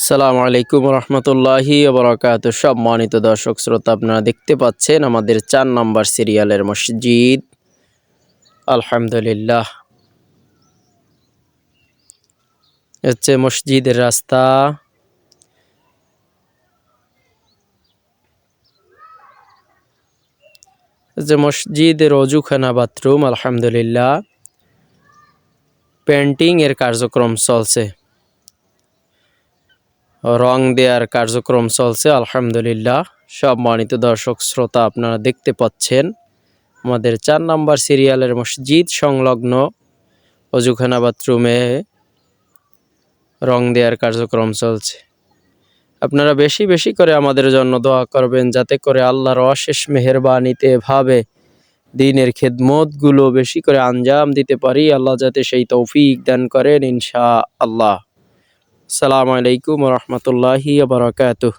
আসসালামু আলাইকুম রহমতুল্লাহি ওবরাকাতুহু। সম্মানিত দর্শক শ্রোতা, আপনারা দেখতে পাচ্ছেন আমাদের ৪ নম্বর সিরিয়ালের মসজিদ। আলহামদুলিল্লাহ, হচ্ছে মসজিদের রাস্তা। যে মসজিদের অজুখানা, বাথরুম। আলহামদুলিল্লাহ, পেন্টিং এর কার্যক্রম চলছে, রং দেওয়ার কার্যক্রম চলছে। আলহামদুলিল্লাহ, সম্মানিত দর্শক শ্রোতা, আপনারা দেখতে পাচ্ছেন আমাদের ৪ নম্বর সিরিয়ালের মসজিদ সংলগ্ন অজুখানা বাথরুমে রং দেওয়ার কার্যক্রম চলছে। আপনারা বেশি বেশি করে আমাদের জন্য দোয়া করবেন, যাতে করে আল্লাহর অশেষ মেহেরবানিতে এভাবে দ্বীনের খেদমতগুলো বেশি করে আঞ্জাম দিতে পারি। আল্লাহ যাতে সেই তৌফিক দান করেন ইনশাআল্লাহ। আসসালামু আলাইকুম ওয়া রাহমাতুল্লাহি ওয়া বারাকাতুহু।